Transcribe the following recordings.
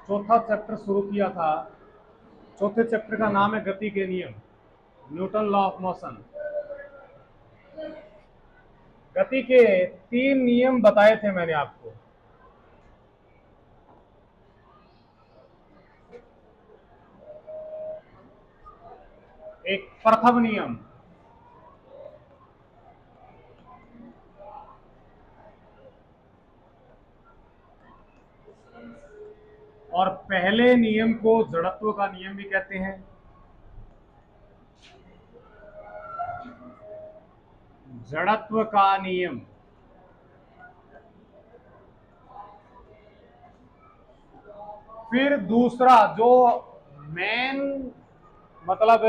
चौथा चैप्टर शुरू किया था। चौथे चैप्टर का नाम है गति के नियम, न्यूटन लॉ ऑफ मोशन। गति के 3 नियम बताए थे मैंने आपको। एक प्रथम नियम, और पहले नियम को जड़त्व का नियम भी कहते हैं। जड़त्व का नियम। फिर दूसरा जो मेन मतलब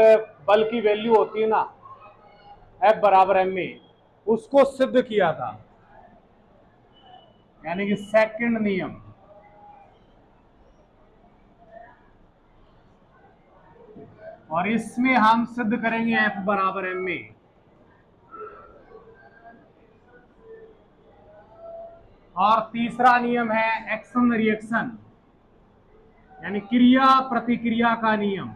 बल की वैल्यू होती है ना, F बराबर एम ए, उसको सिद्ध किया था, यानी कि सेकंड नियम। और इसमें हम सिद्ध करेंगे F बराबर एम ए। और तीसरा नियम है एक्शन रिएक्शन, यानी क्रिया प्रतिक्रिया का नियम।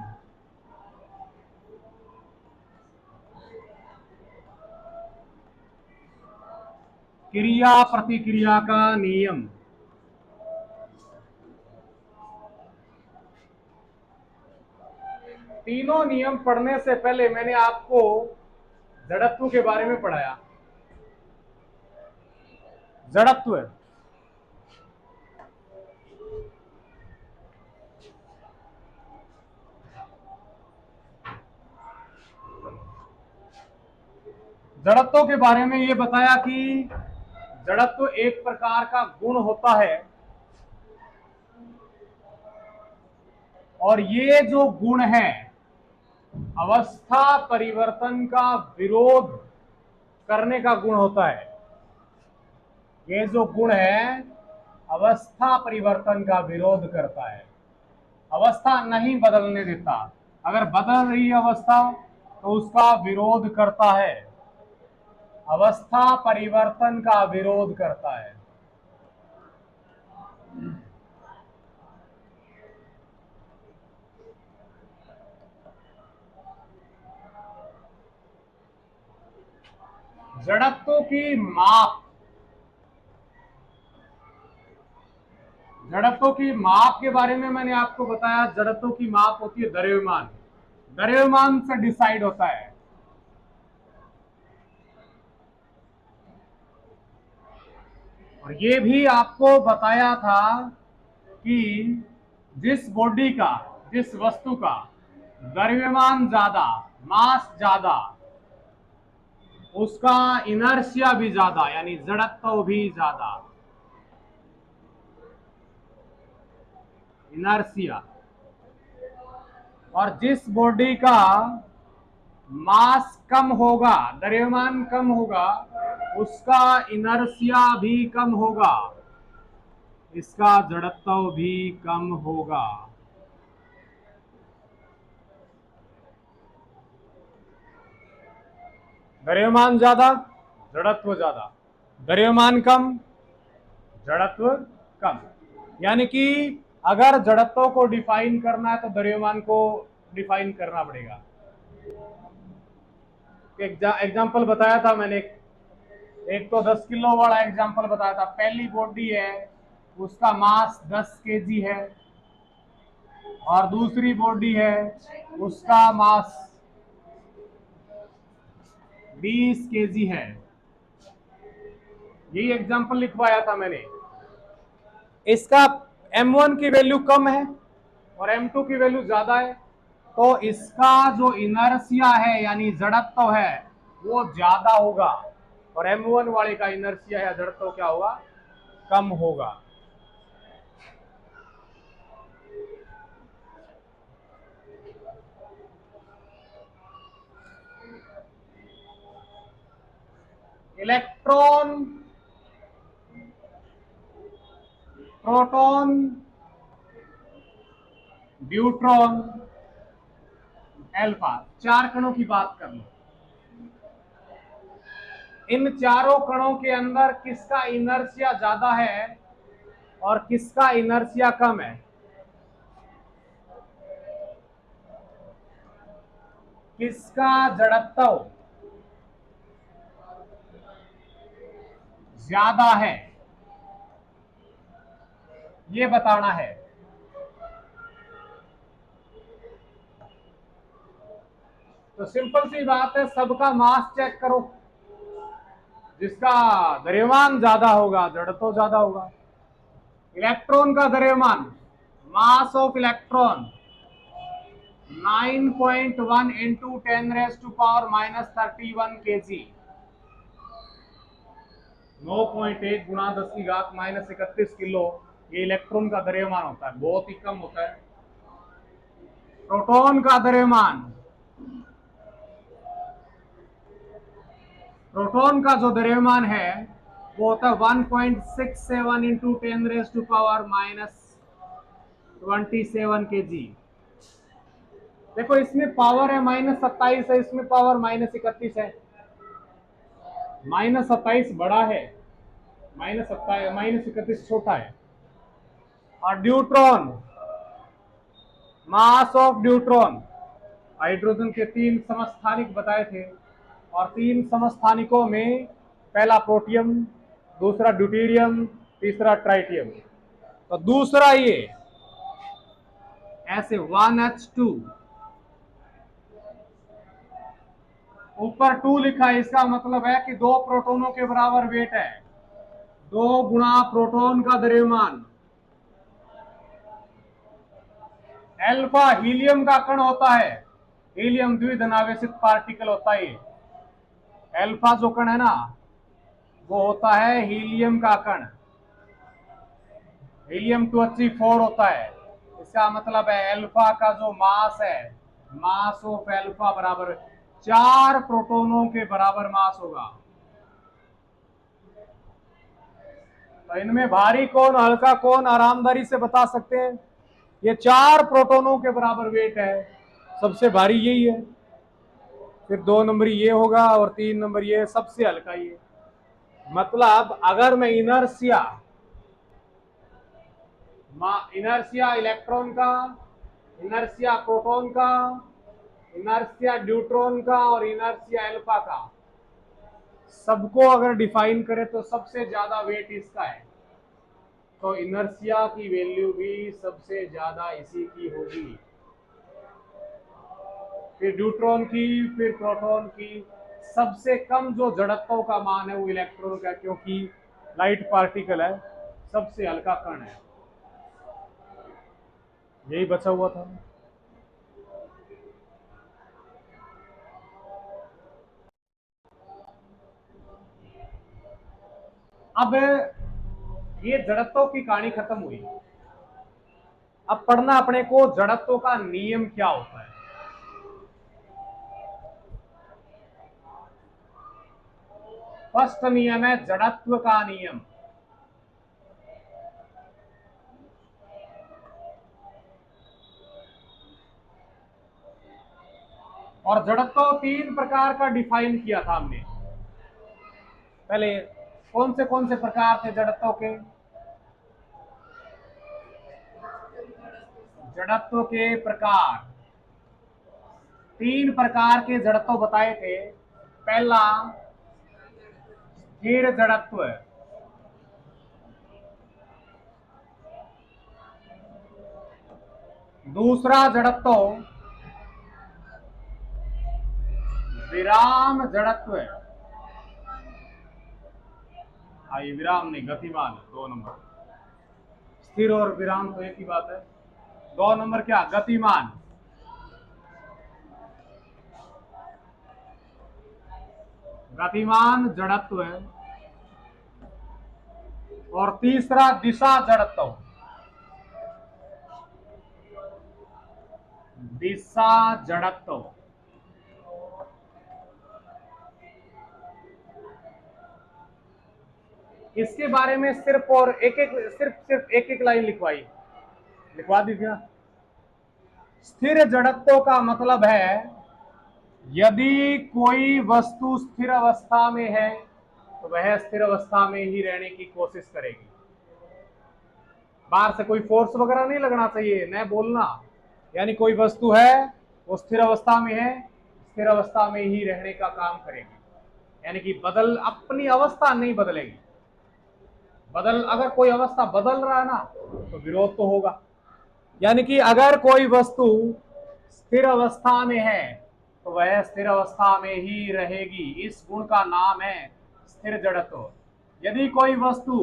क्रिया प्रतिक्रिया का नियम। तीनों नियम पढ़ने से पहले मैंने आपको जड़त्व के बारे में पढ़ाया। जड़त्व जड़त्व के बारे में ये बताया कि जड़त्व एक प्रकार का गुण होता है, और ये जो गुण है अवस्था परिवर्तन का विरोध करने का गुण होता है। ये जो गुण है अवस्था परिवर्तन का विरोध करता है, अवस्था नहीं बदलने देता। अगर बदल रही है अवस्था तो उसका विरोध करता है, अवस्था परिवर्तन का विरोध करता है। जड़त्व की माप, जड़त्व की माप के बारे में मैंने आपको बताया। जड़त्व की माप होती है द्रव्यमान, द्रव्यमान से डिसाइड होता है। और ये भी आपको बताया था कि जिस बॉडी का, जिस वस्तु का द्रव्यमान ज्यादा, मास ज्यादा, उसका इनर्शिया भी ज्यादा, यानी जड़त्व भी ज्यादा। इनर्शिया। और जिस बॉडी का मास कम होगा, द्रव्यमान कम होगा, उसका इनर्शिया भी कम होगा, इसका जड़त्व भी कम होगा। द्रव्यमान ज्यादा, जड़त्व ज्यादा, द्रव्यमान कम, जड़त्व कम। यानी कि अगर जड़त्व को डिफाइन करना है तो द्रव्यमान को डिफाइन करना पड़ेगा। एग्जाम्पल बताया था मैंने, एक तो 10 किलो वाला एग्जाम्पल बताया था। पहली बॉडी है उसका मास 10 केजी है, और दूसरी बॉडी है उसका मास 20 केजी है। यही एग्जाम्पल लिखवाया था मैंने। इसका m1 की वैल्यू कम है और m2 की वैल्यू ज्यादा है, तो इसका जो इनर्शिया है यानी जड़त्व है वो ज्यादा होगा, और m1 वाले का इनर्शिया या जड़त्व क्या होगा, कम होगा। इलेक्ट्रॉन, प्रोटॉन, न्यूट्रॉन, एल्फा, 4 कणों की बात कर लो। इन चारों कणों के अंदर किसका इनर्शिया ज्यादा है, और किसका इनर्शिया कम है? किसका जड़त्व ज्यादा है, ये बताना है। तो सिंपल सी बात है, सबका मास चेक करो, जिसका द्रव्यमान ज्यादा होगा जड़त्व ज्यादा होगा। इलेक्ट्रॉन का द्रव्यमान, mass of electron 9.1 into 10⁻⁻31 kg। 9.1 गुणा 10⁻⁻31 किलो ये इलेक्ट्रॉन का द्रव्यमान होता है, बहुत ही कम होता है। प्रोटॉन का द्रव्यमान, प्रोटॉन का जो द्रव्यमान है वो होता है 1.67 इंटू 10⁻⁻27 kg। देखो इसमें पावर है -27 है, इसमें पावर -31 है। -27 बड़ा है, -31 छोटा है। और deuteron, mass of deuteron, hydrogen के 3 समस्थानिक बताए थे, और 3 समस्थानिकों में पहला प्रोटियम, दूसरा ड्यूटेरियम, तीसरा ट्राइटियम। तो दूसरा ये ऐसे 1H2, ऊपर 2 लिखा है, इसका मतलब है कि 2 प्रोटॉनों के बराबर वेट है। 2 गुणा प्रोटॉन का द्रव्यमान। अल्फा हीलियम का कण होता है, हीलियम द्विधनावेशित पार्टिकल होता है। अल्फा जो कण है ना, वो होता है हीलियम का कण, हीलियम 2He4 होता है। इसका मतलब है अल्फा का जो मास है, मास ऑफ अल्फा बराबर 4 प्रोटॉनों के बराबर मास होगा। तो इनमें भारी कौन हल्का कौन आरामदारी से बता सकते हैं? ये 4 प्रोटॉनों के बराबर वेट है, सबसे भारी यही है, फिर 2 नंबर ये होगा और 3 नंबर ये, सबसे हल्का ये। मतलब अगर मैं इनर्शिया इलेक्ट्रॉन का, इनर्शिया प्रोटॉन का, इनर्शिया न्यूट्रॉन का और इनर्शिया अल्फा का, सबको अगर डिफाइन करें तो सबसे ज्यादा वेट इसका है। तो इनर्शिया की वैल्यू भी सबसे ज्यादा इसी की होगी, फिर न्यूट्रॉन की, फिर प्रोटॉन की। सबसे कम जो जड़त्व का मान है वो इलेक्ट्रॉन का, क्योंकि लाइट पार्टिकल है, सबसे हल्का कण है। यही बचा हुआ था। अब ये जड़त्व की कहानी खत्म हुई। अब पढ़ना अपने को जड़त्व का नियम क्या होता है। फर्स्ट नियम है जड़त्व का नियम। और जड़त्व 3 प्रकार का डिफाइन किया था हमने। पहले कौन से प्रकार थे जड़त्व के? जड़त्व के प्रकार 3 प्रकार के जड़त्व बताए थे। पहला स्थिर जड़त्व, दूसरा जड़त्व विराम जड़त्व, ये विराम नहीं, गतिमान 2 नंबर। स्थिर और विराम तो एक ही बात है। 2 नंबर क्या? गतिमान। गतिमान जड़त्व है। और तीसरा दिशा जड़त्व, दिशा जड़त्व। इसके बारे में सिर्फ और सिर्फ एक लाइन लिखवा दीजिए। स्थिर जड़त्व का मतलब है यदि कोई वस्तु स्थिर अवस्था में है तो वह स्थिर अवस्था में ही रहने की कोशिश करेगी। बाहर से कोई फोर्स वगैरह नहीं लगना चाहिए, न बोलना। यानी कोई वस्तु है वो स्थिर अवस्था में है, स्थिर अवस्था में ही रहने का काम करेगी, यानी कि अपनी अवस्था नहीं बदलेगी। अगर कोई अवस्था बदल रहा है ना तो विरोध तो होगा। यानी कि अगर कोई वस्तु स्थिर अवस्था में है तो वह स्थिर अवस्था में ही रहेगी। इस गुण का नाम है स्थिर जड़त्व। यदि कोई वस्तु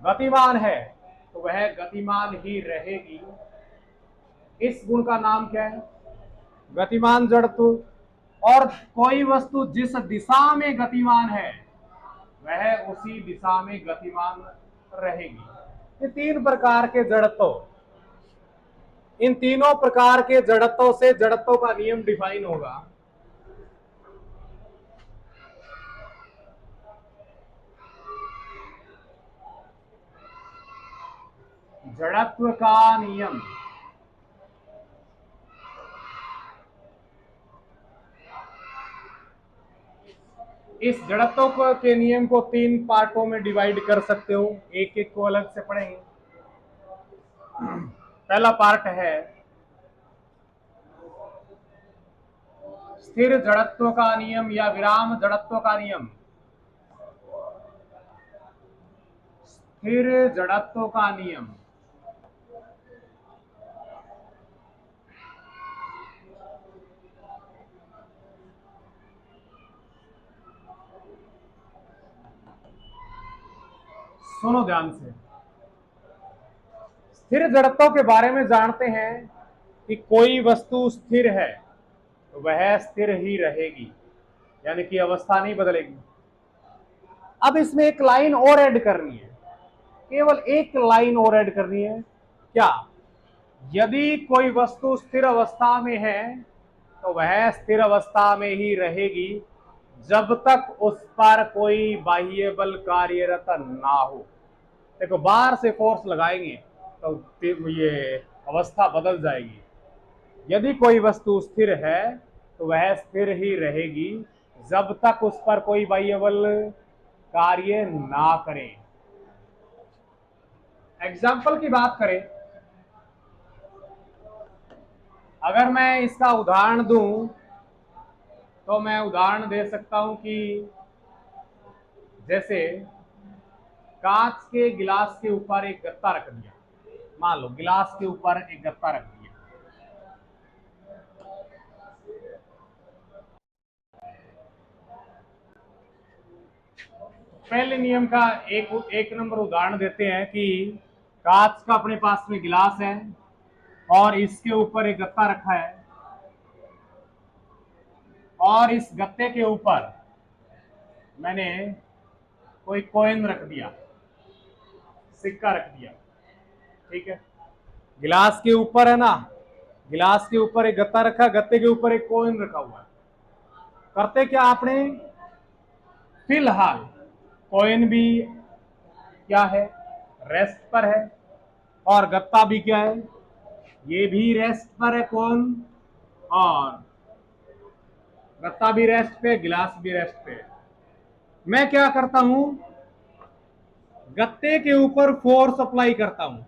गतिमान है तो वह गतिमान ही रहेगी। इस गुण का नाम क्या है? गतिमान जड़त्व। और कोई वस्तु जिस दिशा में गतिमान है वह उसी दिशा में गतिमान रहेगी। ये तीन प्रकार के जड़त्व, इन तीनों प्रकार के जड़त्व से जड़त्व का नियम डिफाइन होगा। जड़त्व का नियम, इस जड़त्व के नियम को तीन पार्टों में डिवाइड कर सकते हो, एक एक को अलग से पढ़ेंगे। पहला पार्ट है स्थिर जड़त्व का नियम या विराम जड़त्व का नियम। स्थिर जड़त्व का नियम सुनो ध्यान से। स्थिर जड़त्व के बारे में जानते हैं कि कोई वस्तु स्थिर है तो वह स्थिर ही रहेगी, यानी कि अवस्था नहीं बदलेगी। अब इसमें एक लाइन और ऐड करनी है, केवल एक लाइन और ऐड करनी है। क्या? यदि कोई वस्तु स्थिर अवस्था में है तो वह स्थिर अवस्था में ही रहेगी जब तक उस पर कोई बाह्य बल कार्यरत ना हो। देखो, बाहर से फोर्स लगाएंगे तो ये अवस्था बदल जाएगी। यदि कोई वस्तु स्थिर है तो वह स्थिर ही रहेगी जब तक उस पर कोई बाह्य बल कार्य ना करे। एग्जाम्पल की बात करें, अगर मैं इसका उदाहरण दूं तो मैं उदाहरण दे सकता हूं कि जैसे कांच के गिलास के ऊपर एक गत्ता रख दिया। मान लो गिलास के ऊपर एक गत्ता रख दिया। पहले नियम का एक नंबर उदाहरण देते हैं कि कांच का अपने पास में गिलास है और इसके ऊपर एक गत्ता रखा है, और इस गत्ते के ऊपर मैंने कोई कॉइन रख दिया, सिक्का रख दिया। ठीक है, गिलास के ऊपर है ना, गिलास के ऊपर एक गत्ता रखा, गत्ते के ऊपर एक कॉइन रखा हुआ है। करते क्या आपने? फिलहाल कॉइन भी क्या है? रेस्ट पर है, और गत्ता भी क्या है? ये भी रेस्ट पर है। कौन? और गत्ता भी रेस्ट पे, गिलास भी रेस्ट पे। मैं क्या करता हूं? गत्ते के ऊपर फोर्स अप्लाई करता हूं,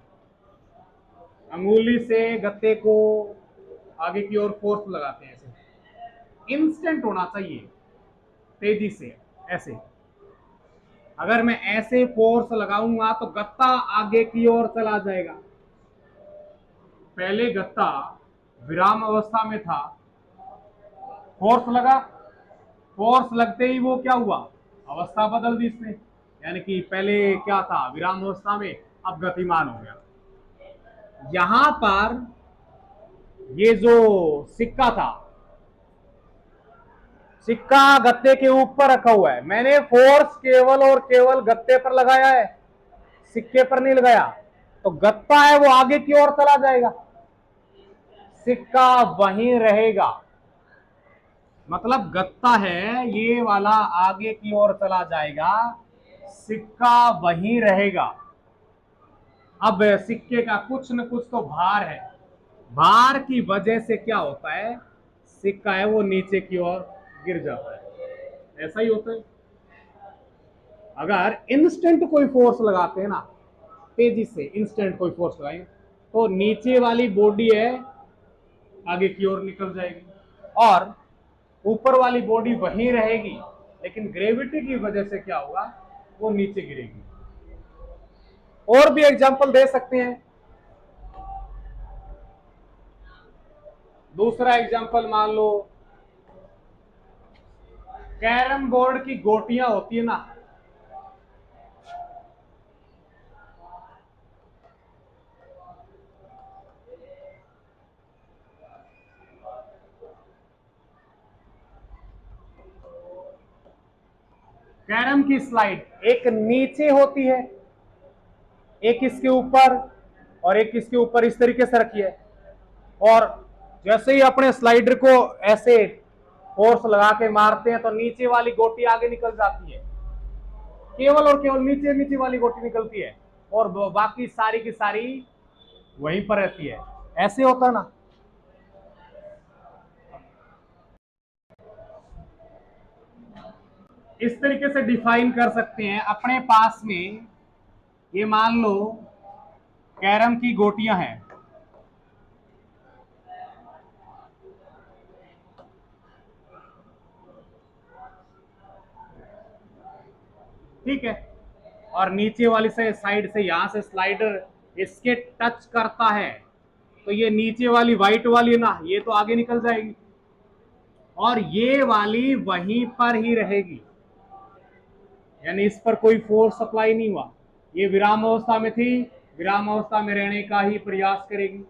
अंगुली से गत्ते को आगे की ओर फोर्स लगाते हैं। ऐसे इंस्टेंट होना चाहिए, तेजी से। ऐसे अगर मैं ऐसे फोर्स लगाऊंगा तो गत्ता आगे की ओर चला जाएगा। पहले गत्ता विराम अवस्था में था, फोर्स लगा, फोर्स लगते ही वो क्या हुआ? अवस्था बदल दी इसने, यानी कि पहले क्या था? विराम अवस्था में, अब गतिमान हो गया। यहां पर ये जो सिक्का था, सिक्का गत्ते के ऊपर रखा हुआ है, मैंने फोर्स केवल और केवल गत्ते पर लगाया है, सिक्के पर नहीं लगाया। तो गत्ता है वो आगे की ओर चला जाएगा, सिक्का वहीं रहेगा। मतलब गत्ता है ये वाला आगे की ओर चला जाएगा, सिक्का वहीं रहेगा। अब सिक्के का कुछ न कुछ तो भार है, भार की वजह से क्या होता है? सिक्का है वो नीचे की ओर गिर जाता है। ऐसा ही होता है। अगर इंस्टेंट कोई फोर्स लगाते हैं ना तेजी से इंस्टेंट कोई फोर्स लगाएंगे तो नीचे वाली बॉडी है आगे की ओर निकल जाएगी और ऊपर वाली बॉडी वहीं रहेगी, लेकिन ग्रेविटी की वजह से क्या होगा, वो नीचे गिरेगी। और भी एग्जांपल दे सकते हैं। दूसरा एग्जांपल मान लो, कैरम बोर्ड की गोटियां होती है ना, कैरम की स्लाइड एक नीचे होती है, एक इसके ऊपर और एक इसके ऊपर, इस तरीके से रखी है। और जैसे ही अपने स्लाइडर को ऐसे फोर्स लगा के मारते हैं तो नीचे वाली गोटी आगे निकल जाती है, केवल और केवल नीचे नीचे वाली गोटी निकलती है और बाकी सारी की सारी वहीं पर रहती है। ऐसे होता है ना। इस तरीके से डिफाइन कर सकते हैं। अपने पास में ये मान लो कैरम की गोटियां हैं, ठीक है, और नीचे वाली से साइड से यहां से स्लाइडर इसके टच करता है तो ये नीचे वाली व्हाइट वाली ना, ये तो आगे निकल जाएगी और ये वाली वहीं पर ही रहेगी, यानी इस पर कोई फोर्स अप्लाई नहीं हुआ। ये विराम अवस्था में थी, विराम अवस्था में रहने का ही प्रयास करेगी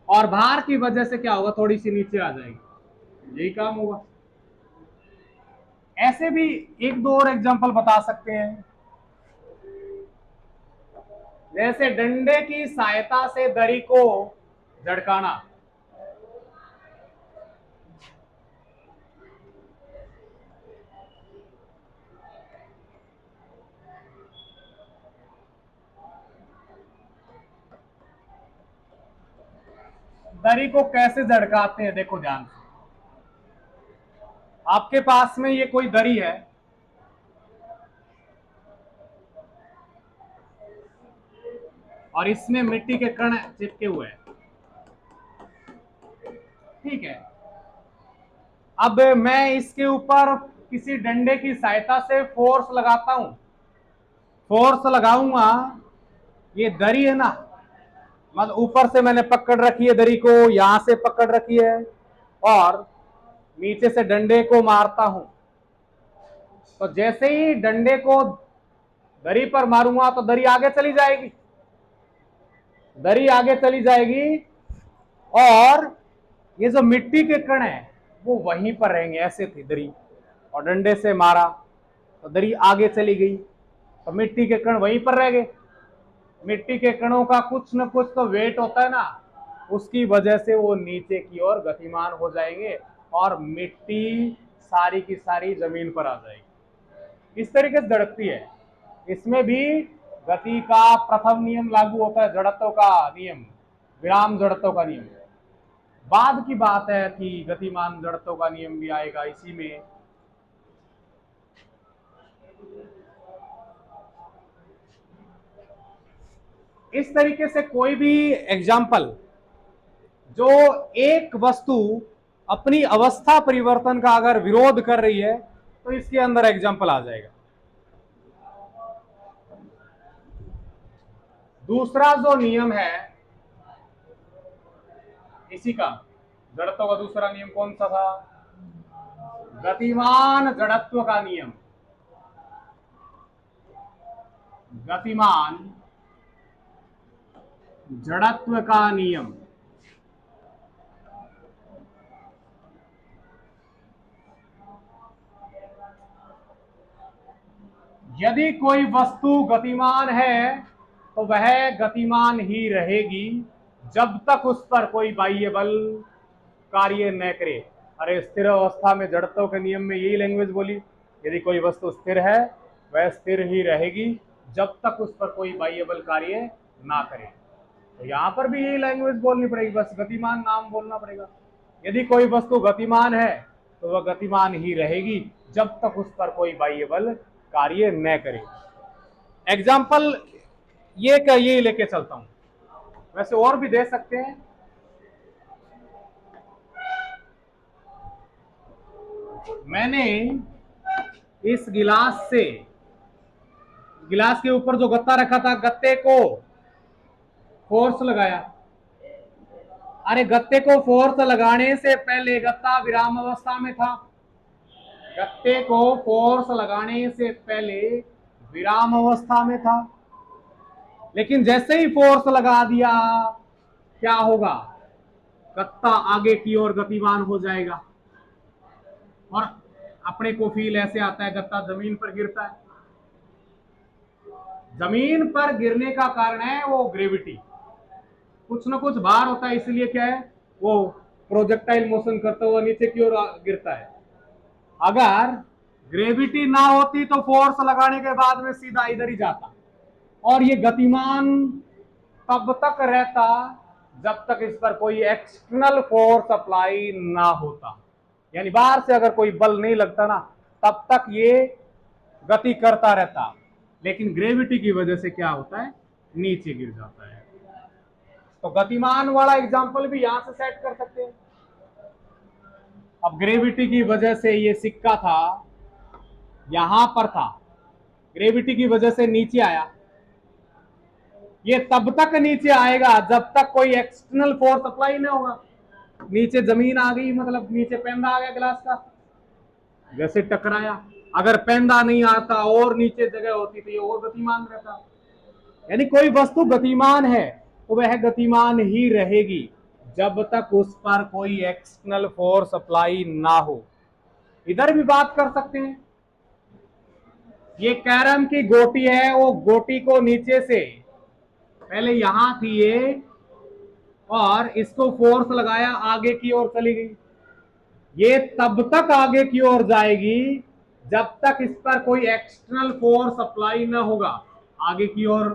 और भार की वजह से क्या होगा, थोड़ी सी नीचे आ जाएगी, यही काम होगा। ऐसे भी एक दो और एग्जांपल बता सकते हैं, जैसे डंडे की सहायता से दरी को झटकाना। दरी को कैसे झटकाते हैं, देखो ध्यान से। आपके पास में ये कोई दरी है, और इसमें मिट्टी के कण चिपके हुए हैं, ठीक है। अब मैं इसके ऊपर किसी डंडे की सहायता से फोर्स लगाता हूं, फोर्स लगाऊंगा, ये दरी है ना, मतलब ऊपर से मैंने पकड़ रखी है दरी को, यहां से पकड़ रखी है और नीचे से डंडे को मारता हूं, तो जैसे ही डंडे को दरी पर मारूंगा तो दरी आगे चली जाएगी, दरी आगे चली जाएगी और ये जो मिट्टी के कण है वो वहीं पर रहेंगे। ऐसे थी दरी और डंडे से मारा तो दरी आगे चली गई, तो मिट्टी के कण वहीं पर रह गए। मिट्टी के कणों का कुछ न कुछ तो वेट होता है ना, उसकी वजह से वो नीचे की ओर गतिमान हो जाएंगे और मिट्टी सारी की सारी जमीन पर आ जाएगी। इस तरीके से धड़कती है। इसमें भी गति का प्रथम नियम लागू होता है, जड़त्व का नियम, विराम जड़त्व का नियम। बाद की बात है कि गतिमान जड़त्व का नियम भी आएगा इसी में। इस तरीके से कोई भी एग्जाम्पल जो एक वस्तु अपनी अवस्था परिवर्तन का अगर विरोध कर रही है तो इसके अंदर एग्जाम्पल आ जाएगा। दूसरा जो नियम है इसी का, जड़त्व का दूसरा नियम कौन सा था, गतिमान जड़त्व का नियम। गतिमान जड़त्व का नियम। यदि कोई वस्तु गतिमान है तो वह गतिमान ही रहेगी जब तक उस पर कोई बाह्य बल कार्य न करे। अरे स्थिर अवस्था में जड़त्व के नियम में यही लैंग्वेज बोली, यदि कोई वस्तु स्थिर है वह स्थिर ही रहेगी जब तक उस पर कोई बाह्य बल कार्य ना करे। तो यहां पर भी यही लैंग्वेज बोलनी पड़ेगी, बस गतिमान नाम बोलना पड़ेगा। यदि कोई वस्तु गतिमान है तो वह गतिमान ही रहेगी जब तक उस पर कोई बाह्य बल कार्य न करे। एग्जाम्पल ये लेके चलता हूं। वैसे और भी दे सकते हैं। मैंने इस गिलास के ऊपर जो गत्ता रखा था, गत्ते को फोर्स लगाया। अरे गत्ते को फोर्स लगाने से पहले गत्ता विराम अवस्था में था। गत्ते को फोर्स लगाने से पहले विराम अवस्था में था, लेकिन जैसे ही फोर्स लगा दिया क्या होगा? गत्ता आगे की ओर गतिमान हो जाएगा। और अपने को फील ऐसे आता है, गत्ता जमीन पर गिरता है। जमीन पर गिरने का कारण है वो ग्रेविटी। कुछ ना कुछ भार होता है, इसलिए क्या है, वो प्रोजेक्टाइल मोशन करता हुआ नीचे की ओर गिरता है। अगर ग्रेविटी ना होती तो फोर्स लगाने के बाद में सीधा इधर ही जाता, और ये गतिमान तब तक रहता जब तक इस पर कोई एक्सटर्नल फोर्स अप्लाई ना होता। यानी बाहर से अगर कोई बल नहीं लगता ना, तब तक ये गति करता रहता। लेकिन ग्रेविटी की वजह से क्या होता है, नीचे गिर जाता है। तो गतिमान वाला एग्जांपल भी यहां से सेट कर सकते हैं। अब ग्रेविटी की वजह से ये सिक्का था, यहां पर था, ग्रेविटी की वजह से नीचे आया। ये तब तक नीचे आएगा जब तक कोई एक्सटर्नल फोर्स अप्लाई नहीं होगा। नीचे जमीन आ गई, मतलब नीचे पेंदा आ गया गिलास का, जैसे टकराया। अगर पेंदा नहीं आता और नीचे जगह होती तो ये और गतिमान रहता। यानी कोई वस्तु गतिमान है तो वह गतिमान ही रहेगी जब तक उस पर कोई एक्सटर्नल फोर्स अप्लाई ना हो। इधर भी बात कर सकते हैं। ये कैरम की गोटी है, वो गोटी को नीचे से पहले यहां थी ये, और इसको फोर्स लगाया, आगे की ओर चली गई। ये तब तक आगे की ओर जाएगी जब तक इस पर कोई एक्सटर्नल फोर्स अप्लाई ना होगा। आगे की ओर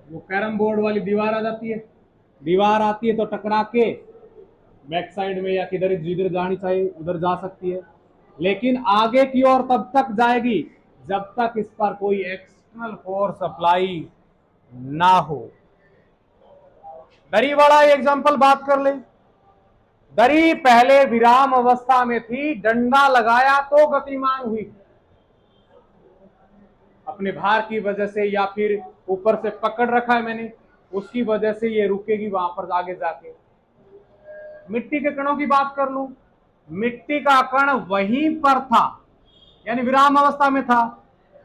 वो कैरम बोर्ड वाली दीवार आ जाती है, दीवार आती है तो टकरा के बैक साइड में या किधर जिधर जानी चाहिए उधर जा सकती है। लेकिन आगे की ओर तब तक जाएगी जब तक इस पर कोई एक्सटर्नल फोर्स अप्लाई ना हो। दरी वाला एग्जांपल बात कर ले। दरी पहले विराम अवस्था में थी, डंडा लगाया तो गतिमान हुई, अपने भार की वजह से, या फिर ऊपर से पकड़ रखा है मैंने, उसकी वजह से ये रुकेगी वहां पर आगे जाके। मिट्टी के कणों की बात कर लूं, मिट्टी का कण वहीं पर था, यानी विराम अवस्था में था,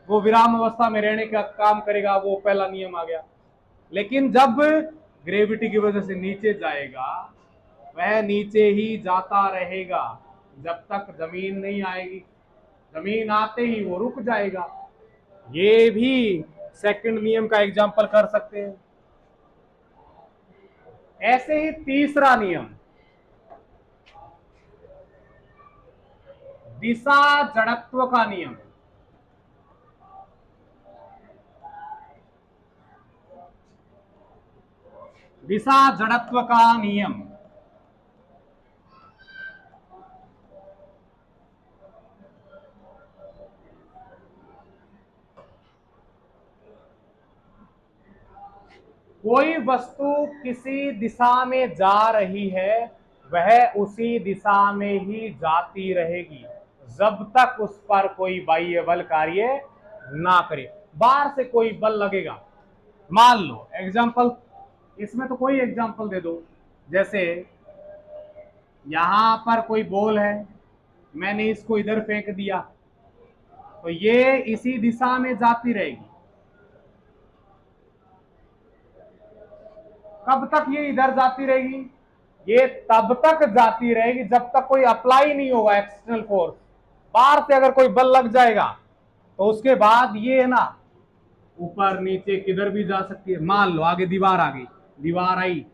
वो विराम अवस्था में रहने का काम करेगा, वो पहला नियम आ गया। लेकिन जब ग्रेविटी की वजह से नीचे जाएगा, वह नीचे ही जाता रहेगा जब तक जमीन नहीं आएगी। जमीन आते ही वो रुक जाएगा। ये भी सेकंड नियम का एग्जांपल कर सकते हैं। ऐसे ही तीसरा नियम, दिशा जड़त्व का नियम। दिशा जड़त्व का नियम कोई वस्तु किसी दिशा में जा रही है, वह उसी दिशा में ही जाती रहेगी जब तक उस पर कोई बाह्य बल कार्य ना करे। बाहर से कोई बल लगेगा, मान लो एग्जांपल, इसमें तो कोई एग्जांपल दे दो। जैसे यहां पर कोई बॉल है, मैंने इसको इधर फेंक दिया तो ये इसी दिशा में जाती रहेगी। कब तक ये इधर जाती रहेगी? ये तब तक जाती रहेगी जब तक कोई अप्लाई नहीं होगा एक्सटर्नल फोर्स। बाहर से अगर कोई बल लग जाएगा तो उसके बाद ये है ना, ऊपर नीचे किधर भी जा सकती है। मान लो आगे दीवार आ गई, दीवार आई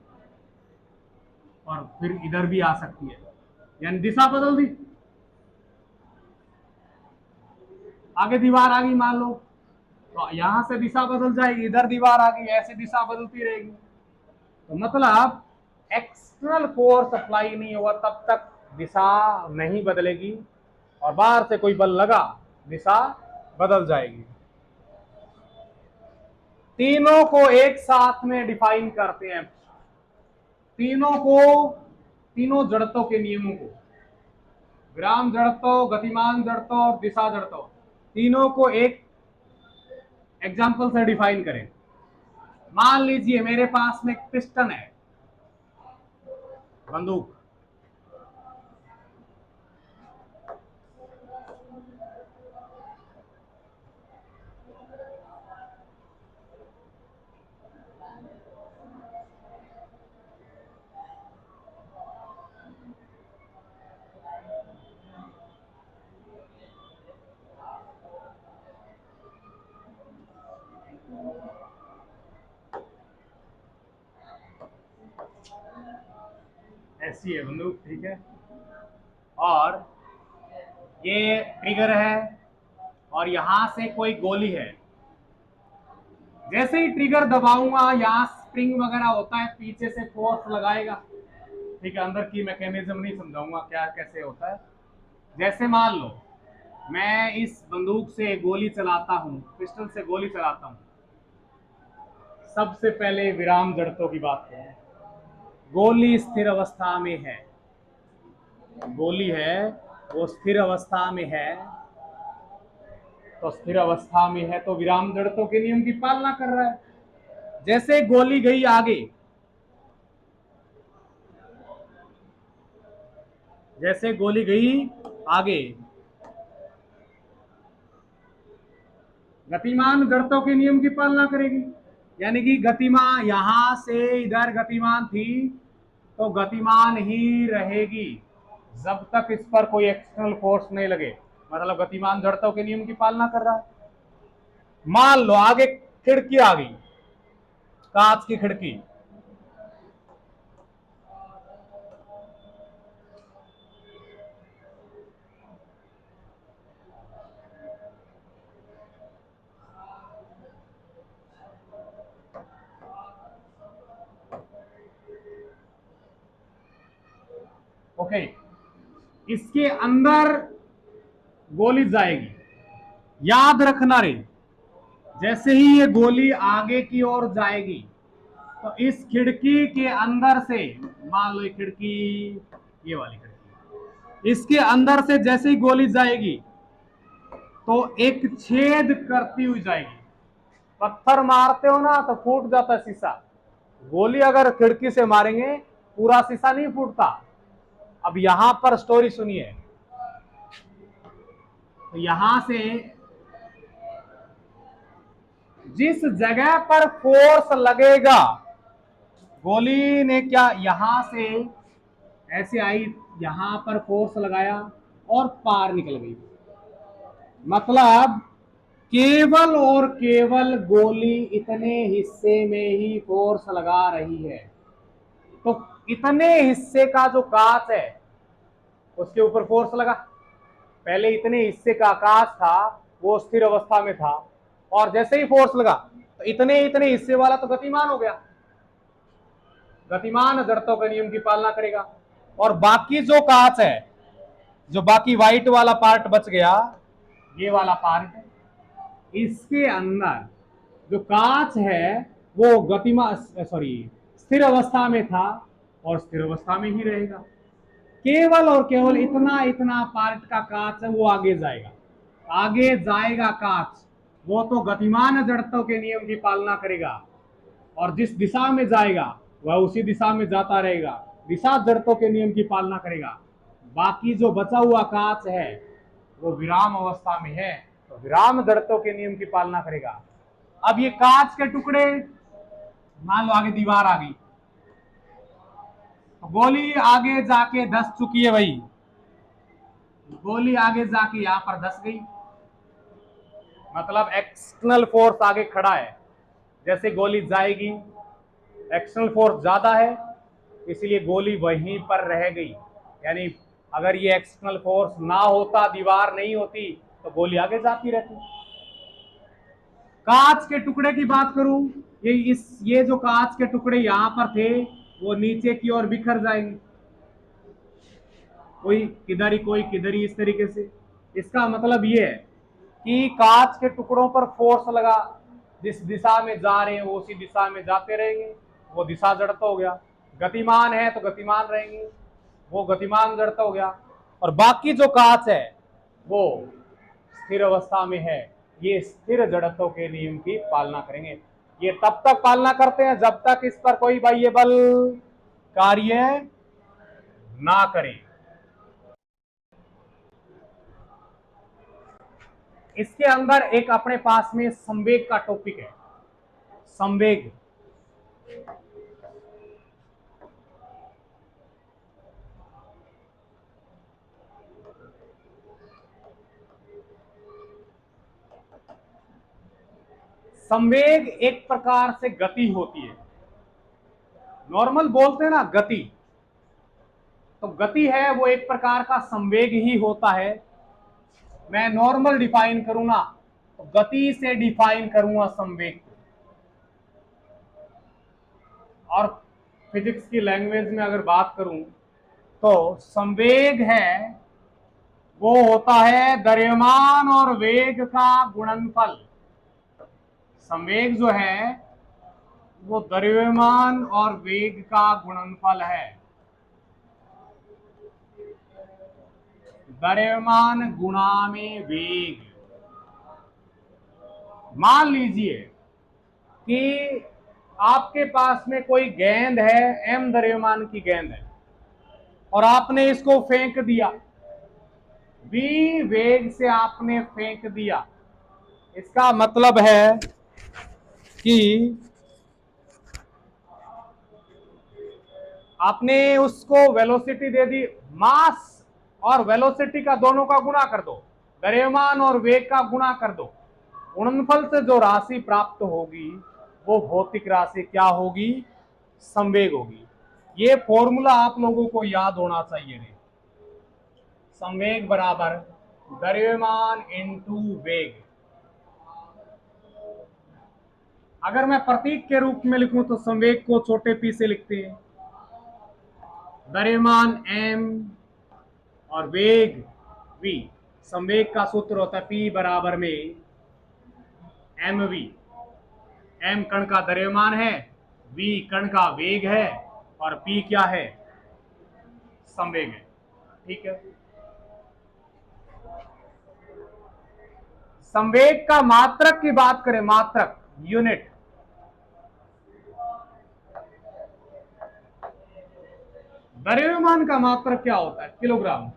और फिर इधर भी आ सकती है, यानी दिशा बदल दी। आगे दीवार आ गई मान लो, तो यहां से दिशा बदल जाएगी, इधर दीवार आ गई, ऐसे दिशा बदलती रहेगी। तो मतलब एक्सटर्नल फोर्स अप्लाई नहीं होगा तब तक दिशा नहीं बदलेगी, और बाहर से कोई बल लगा दिशा बदल जाएगी। तीनों को एक साथ में डिफाइन करते हैं, तीनों जड़त्व के नियमों को, विराम जड़त्व, गतिमान जड़त्व और दिशा जड़त्व, तीनों को एक एग्जाम्पल से डिफाइन करें। मान लीजिए मेरे पास में एक पिस्टन है, बंदूक, ऐसी है बंदूक, ठीक है, और ये ट्रिगर है और यहां से कोई गोली है। जैसे ही ट्रिगर दबाऊंगा, यहाँ स्प्रिंग वगैरह होता है, पीछे से फोर्स लगाएगा, ठीक है। अंदर की मैकेनिज्म नहीं समझाऊंगा क्या कैसे होता है। जैसे मान लो मैं इस बंदूक से गोली चलाता हूं, पिस्टल से गोली चलाता हूं। सबसे पहले विराम जड़त्व की बात करें। गोली स्थिर अवस्था में है, गोली है वो स्थिर अवस्था में है, तो स्थिर अवस्था में है तो विराम जड़त्व के नियम की पालना कर रहा है। जैसे गोली गई आगे, जैसे गोली गई आगे, गतिमान जड़त्व के नियम की पालना करेगी। यानी कि गतिमान यहां से इधर गतिमान थी तो गतिमान ही रहेगी जब तक इस पर कोई एक्सटर्नल फोर्स नहीं लगे, मतलब गतिमान जड़त्व के नियम की पालना कर रहा है। मान लो आगे खिड़की आ गई, कांच की खिड़की, ओके, इसके अंदर गोली जाएगी। याद रखना रे, जैसे ही ये गोली आगे की ओर जाएगी तो इस खिड़की के अंदर से, मान लो ये खिड़की, ये वाली खिड़की, इसके अंदर से जैसे ही गोली जाएगी तो एक छेद करती हुई जाएगी। पत्थर मारते हो ना तो फूट जाता है शीशा, गोली अगर खिड़की से मारेंगे पूरा शीशा नहीं फूटता। अब यहां पर स्टोरी सुनिए, तो यहां से जिस जगह पर फोर्स लगेगा, गोली ने क्या यहां से ऐसे आई, यहां पर फोर्स लगाया और पार निकल गई। मतलब केवल और केवल गोली इतने हिस्से में ही फोर्स लगा रही है, तो इतने हिस्से का जो कांच है उसके ऊपर फोर्स लगा। पहले इतने हिस्से का कांच था वो स्थिर अवस्था में था, और जैसे ही फोर्स लगा तो इतने इतने हिस्से वाला तो गतिमान हो गया, गतिमान जड़त्व के नियम की पालना करेगा। और बाकी जो कांच है, जो बाकी व्हाइट वाला पार्ट बच गया, ये वाला पार्ट, इसके अंदर जो कांच है वो गतिमान सॉरी स्थिर अवस्था में था और स्थिर अवस्था में ही रहेगा। केवल और केवल इतना इतना पार्ट का कांच है वो आगे जाएगा, आगे जाएगा कांच, वो तो गतिमान जड़त्व के नियम की पालना करेगा, और जिस दिशा में जाएगा वह उसी दिशा में जाता रहेगा, दिशा जड़त्व के नियम की पालना करेगा। बाकी जो बचा हुआ कांच है वो विराम अवस्था में है तो विराम जड़त्व के नियम की पालना करेगा। अब ये कांच के टुकड़े, मान लो आगे दीवार आ गई, तो गोली आगे जाके धस चुकी है भाई, गोली आगे जाके यहां पर धस गई, मतलब एक्सटर्नल फोर्स आगे खड़ा है। जैसे गोली जाएगी, एक्सटर्नल फोर्स ज्यादा है इसलिए गोली वहीं पर रह गई। यानी अगर ये एक्सटर्नल फोर्स ना होता, दीवार नहीं होती, तो गोली आगे जाती रहती। कांच के टुकड़े की बात करूं, ये जो कांच के टुकड़े यहां पर थे वो नीचे की ओर बिखर जाएंगे, कोई किधर ही कोई किधर ही, इस तरीके से। इसका मतलब ये है कि कांच के टुकड़ों पर फोर्स लगा, जिस दिशा में जा रहे हैं वो उसी दिशा में जाते रहेंगे, वो दिशा जड़ता हो गया। गतिमान है तो गतिमान रहेंगे, वो गतिमान जड़ता हो गया। और बाकी जो कांच है वो स्थिर अवस्था में है, ये स्थिर जड़त्व के नियम की पालना करेंगे। ये तब तक पालना करते हैं जब तक इस पर कोई बाह्य बल कार्य ना करे। इसके अंदर एक अपने पास में संवेग का टॉपिक है। संवेग, संवेग एक प्रकार से गति होती है। नॉर्मल बोलते हैं ना गति, तो गति है वो एक प्रकार का संवेग ही होता है। मैं नॉर्मल डिफाइन करूं ना तो गति से डिफाइन करूंगा संवेग को। और फिजिक्स की लैंग्वेज में अगर बात करूं तो संवेग है वो होता है द्रव्यमान और वेग का गुणनफल। संवेग जो है वो द्रव्यमान और वेग का गुणनफल है। द्रव्यमान गुणा में वेग। मान लीजिए कि आपके पास में कोई गेंद है, m द्रव्यमान की गेंद है, और आपने इसको फेंक दिया, v वेग से आपने फेंक दिया। इसका मतलब है कि आपने उसको वेलोसिटी दे दी। मास और वेलोसिटी का दोनों का गुणा कर दो, द्रव्यमान और वेग का गुणा कर दो, गुणनफल से जो राशि प्राप्त होगी वो भौतिक राशि क्या होगी? संवेग होगी। ये फॉर्मूला आप लोगों को याद होना चाहिए। संवेग बराबर द्रव्यमान इंटू वेग। अगर मैं प्रतीक के रूप में लिखूं तो संवेग को छोटे p से लिखते हैं, द्रव्यमान m और वेग v। संवेग का सूत्र होता है p बराबर में mv। m कण का द्रव्यमान है, v कण का वेग है, और p क्या है? संवेग है। ठीक है। संवेग का मात्रक की बात करें, मात्रक यूनिट, द्रव्यमान का मात्रक क्या होता है? किलोग्राम।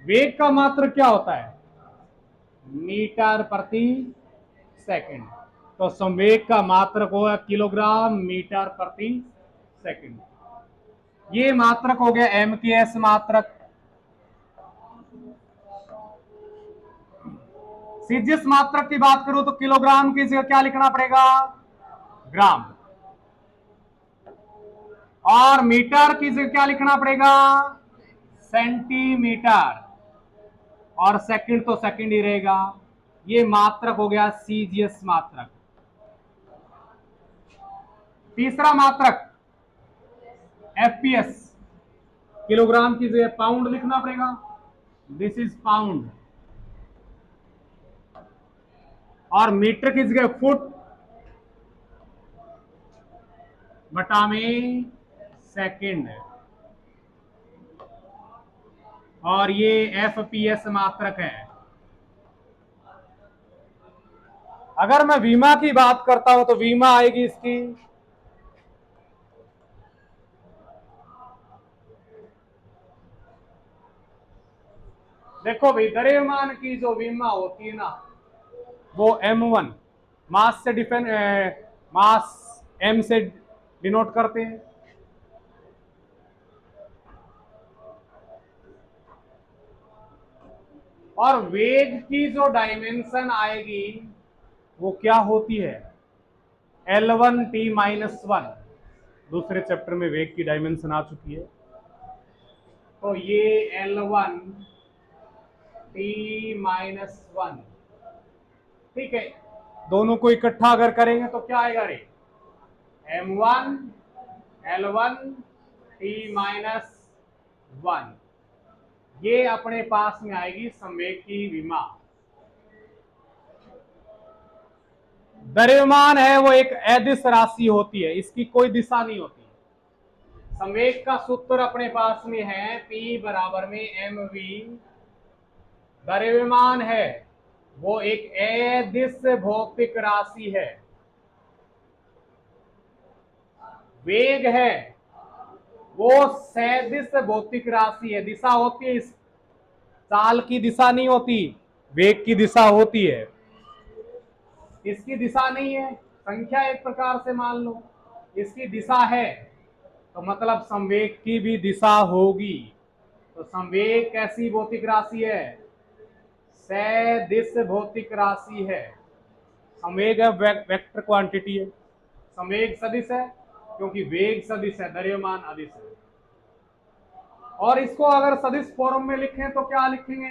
वेग का मात्रक क्या होता है? मीटर प्रति सेकंड। तो संवेग का मात्रक होगा किलोग्राम मीटर प्रति सेकंड। ये मात्रक हो गया एम की एस मात्रक। सीजियस मात्रक की बात करूं तो किलोग्राम की जगह क्या लिखना पड़ेगा? ग्राम। और मीटर की जगह क्या लिखना पड़ेगा? सेंटीमीटर। और सेकंड तो सेकंड ही रहेगा। ये मात्रक हो गया सीजियस मात्रक। तीसरा मात्रक एफपीएस, किलोग्राम की जगह पाउंड लिखना पड़ेगा। This is pound. और मीटर की जगह फुट बटा में सेकंड। और ये एफपीएस मात्रक है। अगर मैं विमा की बात करता हूं तो विमा आएगी इसकी देखो भाई, द्रव्यमान की जो विमा होती है ना वो m1 मास से डिफेंड, मास m से डिनोट करते हैं। और वेग की जो डायमेंशन आएगी वो क्या होती है? L1t-1। दूसरे चैप्टर में वेग की डायमेंशन आ चुकी है। तो ये L1t-1, ठीक है। दोनों को इकट्ठा अगर करेंगे तो क्या आएगा रे? M1 L1t-1। ये अपने पास में आएगी संवेग की विमा। द्रव्यमान है वो एक अदिश राशि होती है, इसकी कोई दिशा नहीं होती। संवेग का सूत्र अपने पास में है P बराबर में mv। द्रव्यमान है वो एक अदिश भौतिक राशि है। वेग है वो सदिश भौतिक राशि है। दिशा होती है, इस चाल की दिशा नहीं होती, वेग की दिशा होती है। इसकी दिशा नहीं है, संख्या एक प्रकार से मान लो, इसकी दिशा है तो मतलब संवेग की भी दिशा होगी। तो संवेग कैसी भौतिक राशि है? सदिश भौतिक राशि है। संवेग है वेक्टर क्वांटिटी है। संवेग सदिश है क्योंकि वेग सदिश है, द्रव्यमान अदिश है। और इसको अगर सदिश फॉर्म में लिखें तो क्या लिखेंगे?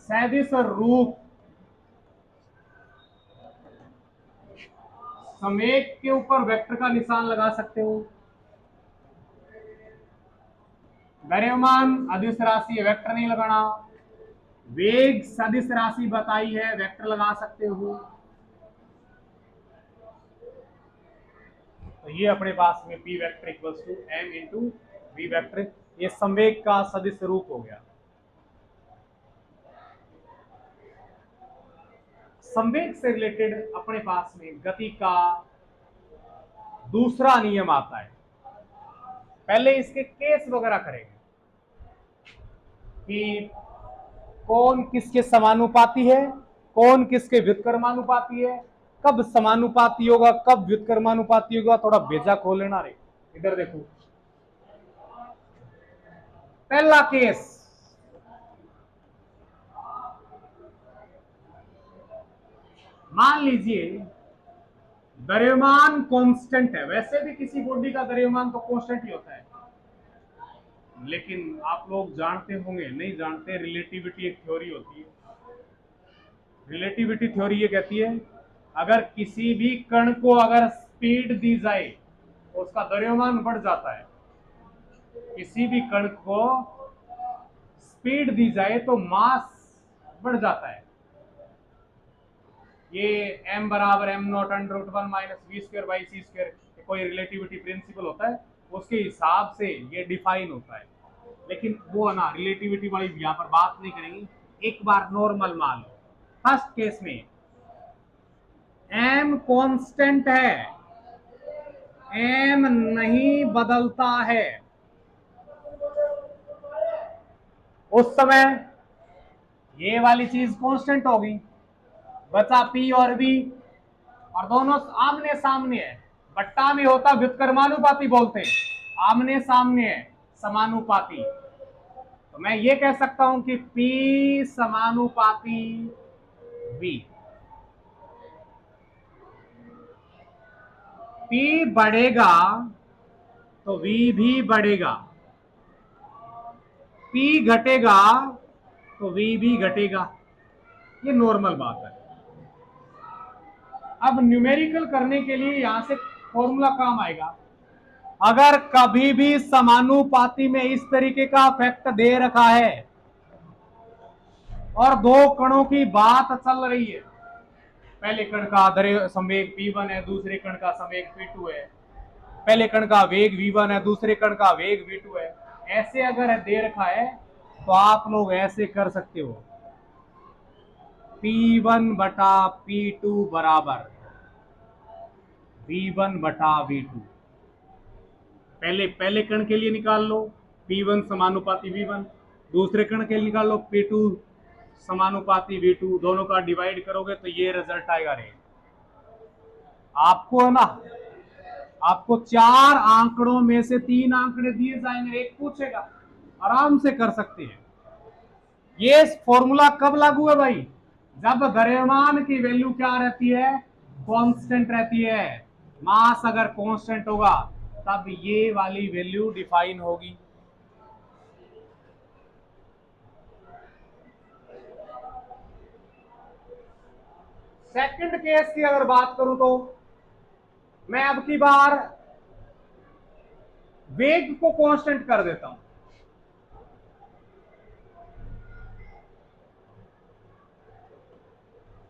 सदिश रूप। संवेग के ऊपर वेक्टर का निशान लगा सकते हो। द्रव्यमान अदिश राशि है, वेक्टर नहीं लगाना। वेग सदिश राशि बताई है, वेक्टर लगा सकते हो। तो ये अपने पास में P vector equals to m into V vector, ये संवेग का सदिश रूप हो गया। संवेग से रिलेटेड अपने पास में गति का दूसरा नियम आता है। पहले इसके केस वगैरह करेंगे कि कौन किसके समानुपाती है, कौन किसके व्युत्क्रमानुपाती है, कब समानुपाती होगा, कब व्युत्क्रमानुपाती होगा। थोड़ा भेजा खोल लेना रे, इधर देखो। पहला केस, मान लीजिए द्रव्यमान कांस्टेंट है। वैसे भी किसी बॉडी का द्रव्यमान तो कांस्टेंट ही होता है, लेकिन आप लोग जानते होंगे, नहीं जानते, रिलेटिविटी एक थ्योरी होती है। रिलेटिविटी थ्योरी ये कहती है अगर किसी भी कण को अगर स्पीड दी जाए तो उसका द्रव्यमान बढ़ जाता है। किसी भी कण को स्पीड दी जाए तो मास बढ़ जाता है। ये m बराबर m naught under root 1 minus v square by c square, कोई रिलेटिविटी प्रिंसिपल होता है, उसके हिसाब से ये डिफाइन होता है। लेकिन वो ना रिलेटिविटी वाली यहाँ पर बात नहीं करेंगे। एक बार नॉर्मल मान लो, फर्स्ट केस में m कांस्टेंट है, m नहीं बदलता है, उस समय ये वाली चीज कांस्टेंट होगी। बचा P और V, और दोनों आमने सामने है। बट्टा में होता व्युत्क्रमानुपाती बोलते हैं, आमने सामने है, समानुपाती। तो मैं ये कह सकता हूं कि P समानुपाती V। P बढ़ेगा तो V भी बढ़ेगा, P घटेगा तो V भी घटेगा। ये नॉर्मल बात है। अब न्यूमेरिकल करने के लिए यहां से फॉर्मूला काम आएगा। अगर कभी भी समानुपाती में इस तरीके का फैक्ट दे रखा है और दो कणों की बात चल रही है, पहले कण का संवेग P1 है, दूसरे कण का संवेग P2 है, पहले कण का वेग V1 है, दूसरे कण का वेग V2 है, ऐसे अगर दे रखा है तो आप लोग ऐसे कर सकते हो P1 बटा P2 बराबर V1 बटा V2। पहले कण के लिए निकाल लो P1 समानुपाती V1, दूसरे कण के लिए निकाल लो P2 समानुपाती V2, दोनों का डिवाइड करोगे तो ये रिजल्ट आएगा रे। आपको है ना, आपको 4 आंकड़ों में से 3 आंकड़े दिए जाएंगे, एक पूछेगा, आराम से कर सकते हैं। ये फॉर्मूला कब लागू है भाई? जब द्रव्यमान की वैल्यू क्या रहती है? कांस्टेंट रहती है। मास अगर कांस्टेंट होगा तब ये वाली वैल्यू डिफाइन होगी। सेकंड केस की अगर बात करूं तो मैं अब की बार वेग को कांस्टेंट कर देता हूं।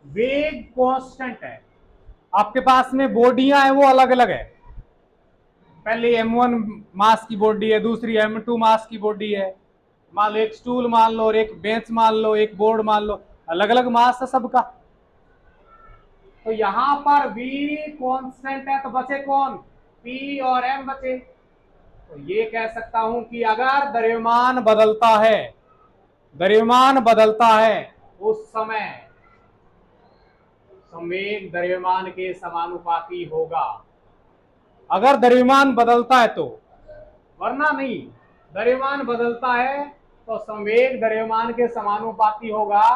वेग कांस्टेंट है। आपके पास में बॉडियां हैं वो अलग अलग है। पहले m1 मास की बॉडी है, दूसरी m2 मास की बॉडी है। मान लो एक स्टूल मान लो और एक बेंच मान लो, एक बोर्ड मान लो, अलग अलग मास है सबका। तो यहां पर v कांस्टेंट है तो बचे कौन, p और m बचे। तो ये कह सकता हूं कि अगर द्रव्यमान बदलता है, द्रव्यमान बदलता है, उस समय संवेग द्रव्यमान के समानुपाती होगा। अगर द्रव्यमान बदलता है तो, वरना नहीं। द्रव्यमान बदलता है तो संवेग द्रव्यमान के समानुपाती होगा।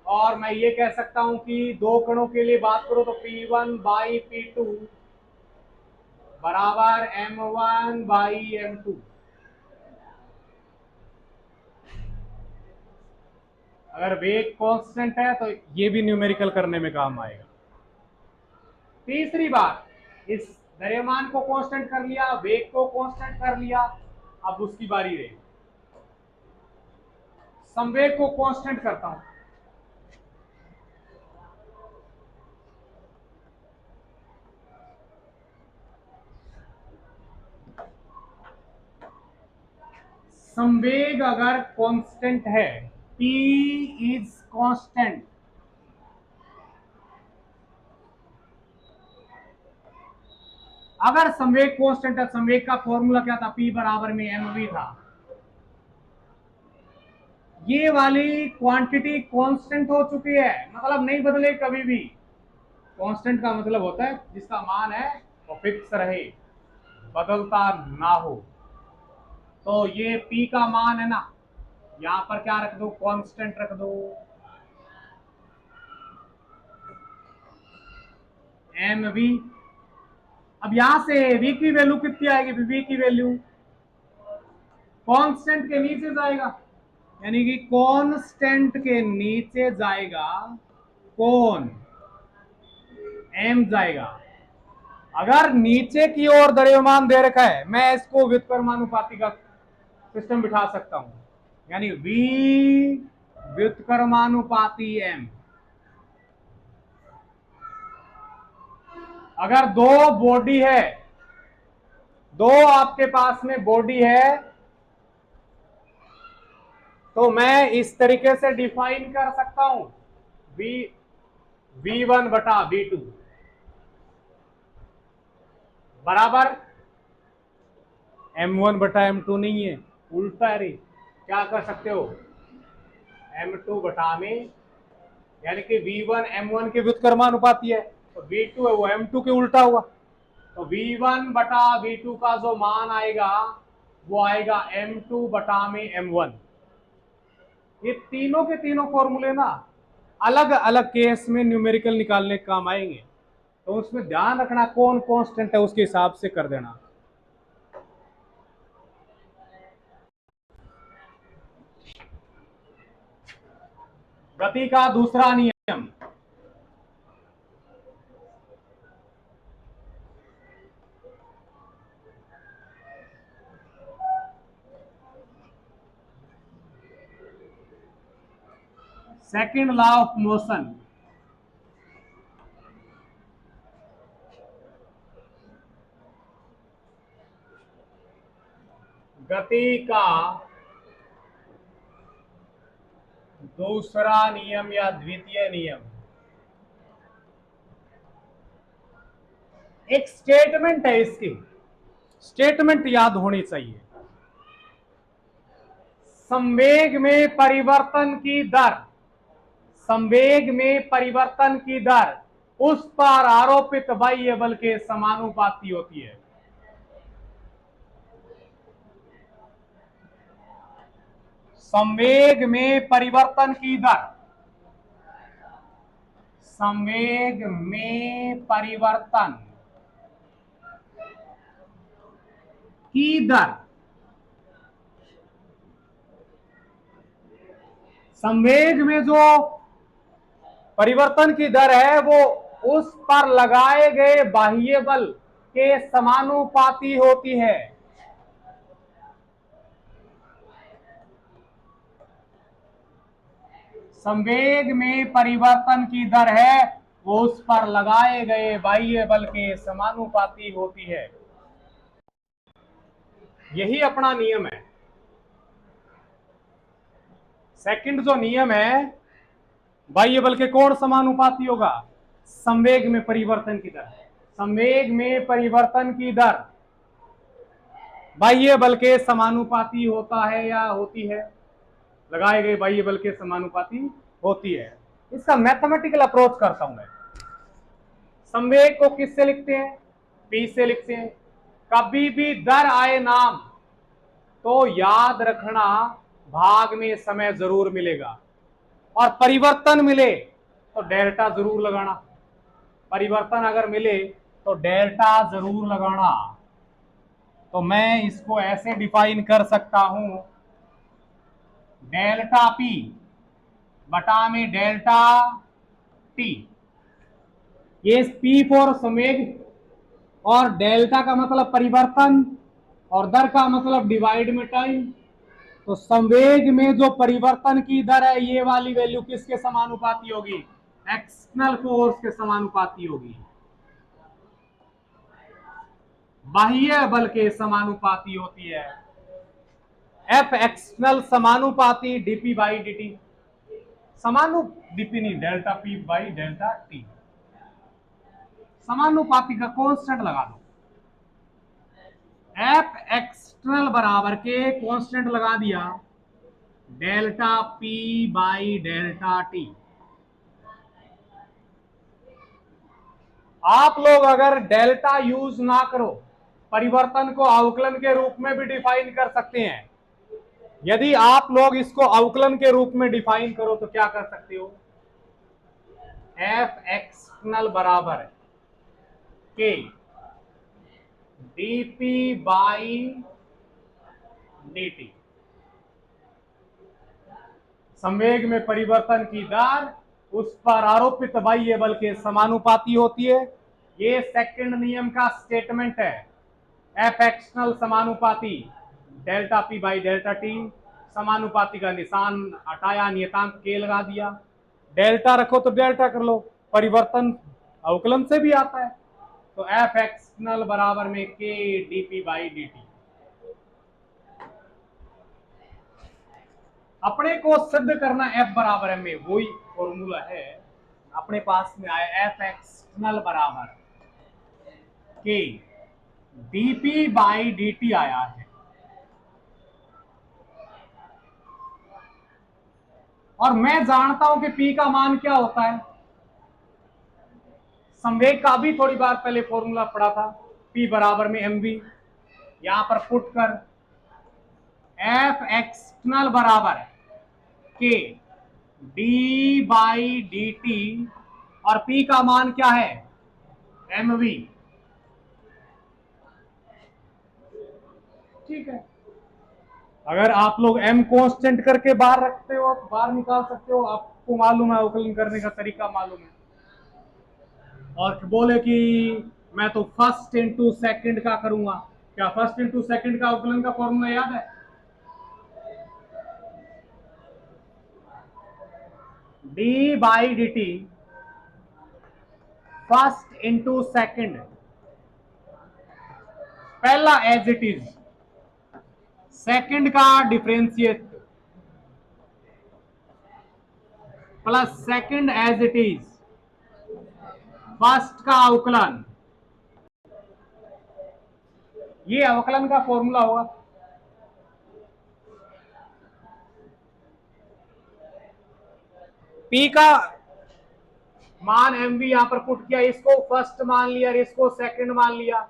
और मैं ये कह सकता हूं कि दो कणों के लिए बात करो तो P1 बाई P2 बराबर M1 बाई M2। अगर वेग कांस्टेंट है तो ये भी न्यूमेरिकल करने में काम आएगा। तीसरी बात, इस द्रव्यमान को कांस्टेंट कर लिया, वेग को कांस्टेंट कर लिया, अब उसकी बारी रही। संवेग को कांस्टेंट करता हूं। संवेग अगर कांस्टेंट है, P इज कांस्टेंट, अगर संवेग कांस्टेंट है, संवेग का फॉर्मूला क्या था, P बराबर में mv था। ये वाली क्वांटिटी कांस्टेंट हो चुकी है, मतलब नहीं बदले कभी भी। कांस्टेंट का मतलब होता है जिसका मान है वो फिक्स रहे, बदलता ना हो। तो ये P का मान है ना, यहां पर क्या रख दो, कांस्टेंट रख दो, mv। अब यहां से v की वैल्यू कितनी आएगी, v की वैल्यू कांस्टेंट के नीचे जाएगा, यानी कि कांस्टेंट के नीचे जाएगा कौन, m जाएगा। अगर नीचे की ओर द्रव्यमान दे रखा है, मैं इसको व्युत्क्रमानुपाती का सिस्टम बिठा सकता हूं, यानी v व्युत्क्रमानुपाती m। अगर दो बॉडी है, दो आपके पास में बॉडी है, तो मैं इस तरीके से डिफाइन कर सकता हूं, v1 बटा v2 बराबर m1 बटा m2 नहीं है, उल्टा है रे। क्या कर सकते हो, m2 बटा में, यानी कि v1 m1 के व्युत्क्रमानुपाती है, तो v2 है वो m2 के उल्टा हुआ। तो v1 बटा v2 का जो मान आएगा वो आएगा m2 बटा में m1। ये तीनों के तीनों फॉर्मूले ना अलग अलग केस में न्यूमेरिकल निकालने के काम आएंगे, तो उसमें ध्यान रखना कौन कांस्टेंट है उसके हिसाब से कर देना। गति का दूसरा नियम, सेकंड लॉ ऑफ मोशन। गति का दूसरा नियम या द्वितीय नियम, एक स्टेटमेंट है, इसकी स्टेटमेंट याद होनी चाहिए। संवेग में परिवर्तन की दर, संवेग में परिवर्तन की दर उस पर आरोपित बाह्य बल के समानुपाती होती है। संवेग में परिवर्तन की दर, संवेग में परिवर्तन की दर, संवेग में जो परिवर्तन की दर है वो उस पर लगाए गए बाह्य बल के समानुपाती होती है। संवेग में परिवर्तन की दर है वो उस पर लगाए गए बाह्य बल के समानुपाती होती है। यही अपना नियम है। सेकंड जो नियम है, बाह्य बल के कौन समानुपाती होगा? संवेग में परिवर्तन की दर। संवेग में परिवर्तन की दर बाह्य बल के समानुपाती होता है या होती है? लगाए गए बाह्य बल के समानुपाती होती है। इसका मैथमेटिकल अप्रोच करता हूं मैं। संवेग को किससे लिखते हैं? पी से लिखते हैं। कभी भी दर आए नाम तो याद रखना भाग में समय जरूर मिलेगा, और परिवर्तन मिले तो डेल्टा जरूर लगाना। परिवर्तन अगर मिले तो डेल्टा जरूर लगाना। तो मैं इसको ऐसे डिफाइन कर सकता हूं, डेल्टा पी बटा में डेल्टा टी। ये पी फॉर संवेग, और डेल्टा का मतलब परिवर्तन, और दर का मतलब डिवाइड में टाइम। तो संवेग में जो परिवर्तन की दर है ये वाली वैल्यू किसके समानुपाती होगी? एक्सटर्नल फोर्स के समानुपाती होगी, बाह्य बल के समानुपाती होती है। एफ एक्सटर्नल समानुपाती डीपी बाई डी। डीपी नहीं, delta P by delta T. समानुपाती का कांस्टेंट लगा दो। एफ एक्सटर्नल बराबर के कांस्टेंट लगा दिया, delta P by delta T. आप लोग अगर डेल्टा यूज ना करो, परिवर्तन को अवकलन के रूप में भी डिफाइन कर सकते हैं। यदि आप लोग इसको अवकलन के रूप में डिफाइन करो तो क्या कर सकते हो? एफ एक्सटर्नल बराबर के डीपी बाई dt। संवेग में परिवर्तन की दर उस पर आरोपित बाह्य बल के समानुपाती होती है। ये सेकंड नियम का स्टेटमेंट है। एफ एक्सटर्नल समानुपाती delta P by delta T. समानुपाती का निशान हटाया, नियतांक के लगा दिया। डेल्टा रखो तो डेल्टा कर लो, परिवर्तन अवकलन से भी आता है। तो एफ एक्सटर्नल बराबर में के डीपी बाई डी टी। अपने को सिद्ध करना एफ बराबर एम ए, वही फॉर्मूला है अपने पास में आया। एफ एक्सटर्नल बराबर के डीपी बाई डी आया है। और मैं जानता हूं कि पी का मान क्या होता है। संवेग का भी थोड़ी बार पहले फॉर्मूला पढ़ा था, पी बराबर में एम वी। यहां पर पुट कर एफ एक्सटर्नल बराबर के डी बाई डी टी, और पी का मान क्या है? M V. ठीक है। अगर आप लोग m कांस्टेंट करके बाहर रखते हो, बाहर निकाल सकते हो, आपको मालूम है अवकलन करने का तरीका मालूम है। और बोले कि मैं तो फर्स्ट इंटू सेकंड का करूंगा, क्या फर्स्ट इंटू सेकंड का अवकलन का फॉर्मूला याद है? D by D T first into second, पहला एज इट इज, सेकंड का differentiate plus second as it is, first का अवकलन। ये अवकलन का फॉर्मूला होगा। पी का मान एम वी यहां पर पुट किया, इसको फर्स्ट मान लिया और इसको सेकंड मान लिया।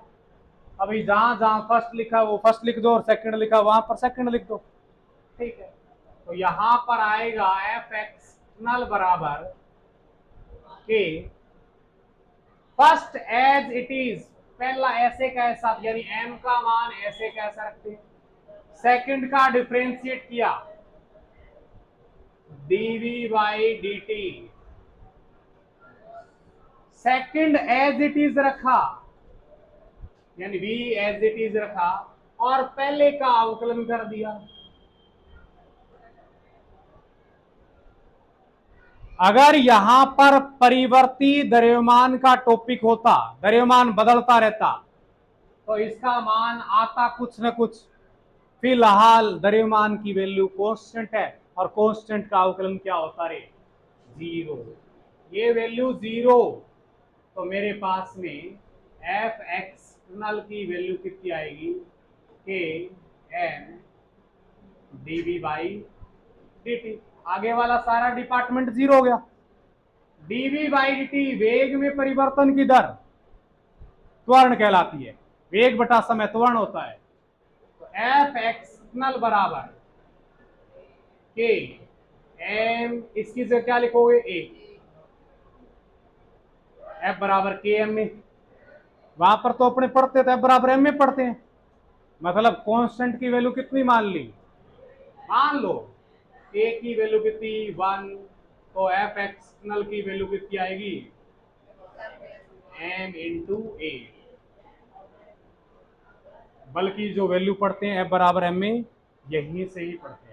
अभी जहां जहां फर्स्ट लिखा वो फर्स्ट लिख दो, और सेकंड लिखा वहां पर सेकंड लिख दो। ठीक है। तो यहां पर आएगा एफ एक्सटर्नल बराबर के फर्स्ट एज इट इज, पहला ऐसे का ऐसा, यानी एम का मान ऐसे कैसा रखते हैं। सेकंड का डिफरेंशिएट किया, DV by D T. Second as it is रखा, यानी v एज इट इज रखा, और पहले का अवकलन कर दिया। अगर यहां पर परिवर्ती द्रव्यमान का टॉपिक होता, द्रव्यमान बदलता रहता, तो इसका मान आता कुछ न कुछ। फिलहाल द्रव्यमान की वैल्यू कांस्टेंट है, और कांस्टेंट का अवकलन क्या होता रे? जीरो। ये वैल्यू जीरो, तो मेरे पास में एफ एक्सटर्नल की वैल्यू कितनी आएगी? के एम डीवी बाई dt। आगे वाला सारा डिपार्टमेंट जीरो हो गया। डीवी बाई dt वेग में परिवर्तन की दर त्वरण कहलाती है। वेग बटा समय त्वरण होता है। तो एफ एक्सटर्नल बराबर के एम, इसकी जगह क्या लिखोगे? ए। एफ बराबर के एम में, वहां पर तो अपने पढ़ते थे एफ बराबर एम में पढ़ते हैं। मतलब कांस्टेंट की वैल्यू कितनी मान ली? मान लो ए की वैल्यू कितनी? 1। तो एफ एक्सटर्नल की वैल्यू कितनी आएगी? एम इंटू ए। बल्कि जो वैल्यू पढ़ते हैं एफ बराबर एम में, यहीं से ही पढ़ते हैं।